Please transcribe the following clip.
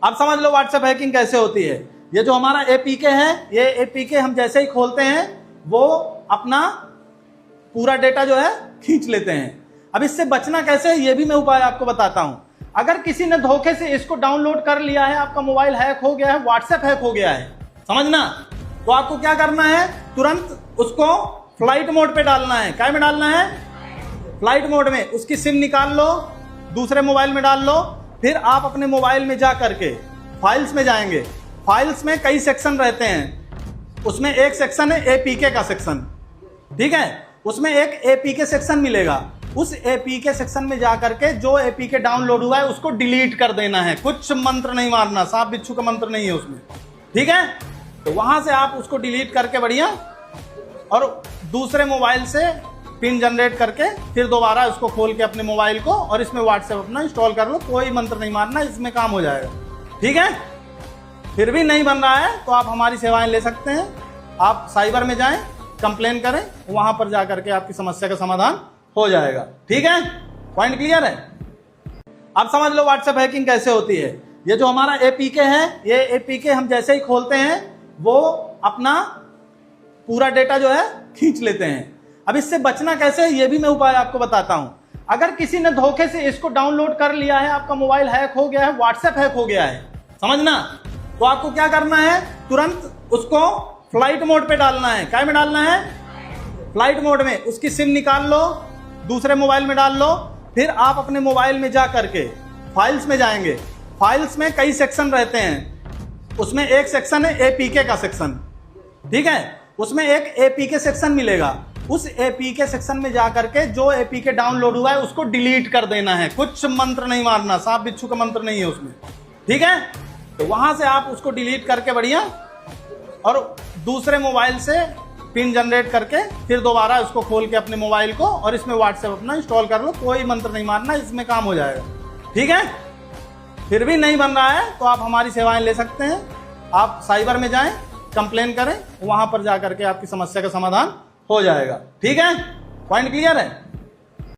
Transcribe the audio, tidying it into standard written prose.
अब समझ लो WhatsApp hacking कैसे होती है। ये जो हमारा एपीके है, ये एपीके हम जैसे ही खोलते हैं वो अपना पूरा डेटा जो है खींच लेते हैं। अब इससे बचना कैसे है ये भी मैं उपाय आपको बताता हूं। अगर किसी ने धोखे से इसको डाउनलोड कर लिया है, आपका मोबाइल हैक हो गया है, व्हाट्सएप हैक हो गया है, समझना, तो आपको क्या करना है, तुरंत उसको फ्लाइट मोड पे डालना है। क्या में डालना है? फ्लाइट मोड में। उसकी सिम निकाल लो, दूसरे मोबाइल में डाल लो, फिर आप अपने मोबाइल में जा करके फाइल्स में जाएंगे। फाइल्स में कई सेक्शन रहते हैं, उसमें एक सेक्शन है एपीके का सेक्शन, ठीक है। उसमें एक एपीके सेक्शन मिलेगा। उस एपीके सेक्शन में जाकर के जो एपीके डाउनलोड हुआ है उसको डिलीट कर देना है। कुछ मंत्र नहीं मारना, सांप बिच्छू का मंत्र नहीं है उसमें, ठीक है। तो वहां से आप उसको डिलीट करके बढ़िया और दूसरे मोबाइल से पिन जनरेट करके फिर दोबारा इसको खोल के अपने मोबाइल को और इसमें व्हाट्सएप अपना इंस्टॉल कर लो। कोई मंत्र नहीं मारना, इसमें काम हो जाएगा, ठीक है। फिर भी नहीं बन रहा है तो आप हमारी सेवाएं ले सकते हैं। आप साइबर में जाएं, कंप्लेन करें, वहां पर जाकर के आपकी समस्या का समाधान हो जाएगा, ठीक है। पॉइंट क्लियर है? अब समझ लो व्हाट्सएप हैकिंग कैसे होती है। ये जो हमारा एपीके है, ये एपीके हम जैसे ही खोलते हैं वो अपना पूरा डेटा जो है खींच लेते हैं। अब इससे बचना कैसे है ये भी मैं उपाय आपको बताता हूं। अगर किसी ने धोखे से इसको डाउनलोड कर लिया है, आपका मोबाइल हैक हो गया है, व्हाट्सएप हैक हो गया है, समझना, तो आपको क्या करना है, तुरंत उसको फ्लाइट मोड पे डालना है। क्या में डालना है? फ्लाइट मोड में। उसकी सिम निकाल लो, दूसरे मोबाइल में डाल लो, फिर आप अपने मोबाइल में जा करके फाइल्स में जाएंगे। फाइल्स में कई सेक्शन रहते हैं, उसमें एक सेक्शन है एपीके का सेक्शन, ठीक है। उसमें एक एपीके सेक्शन मिलेगा। उस एपीके सेक्शन में जाकर के जो एपीके डाउनलोड हुआ है उसको डिलीट कर देना है। कुछ मंत्र नहीं मारना, सांप बिच्छू का मंत्र नहीं है उसमें, ठीक है। तो वहां से आप उसको डिलीट करके बढ़िया और दूसरे मोबाइल से पिन जनरेट करके फिर दोबारा इसको खोल के अपने मोबाइल को और इसमें व्हाट्सएप अपना इंस्टॉल कर लो। कोई मंत्र नहीं मारना, इसमें काम हो जाएगा, ठीक है। फिर भी नहीं बन रहा है तो आप हमारी सेवाएं ले सकते हैं। आप साइबर में जाएं, कंप्लेन करें, वहां पर जाकर के आपकी समस्या का समाधान हो जाएगा, ठीक है। पॉइंट क्लियर है?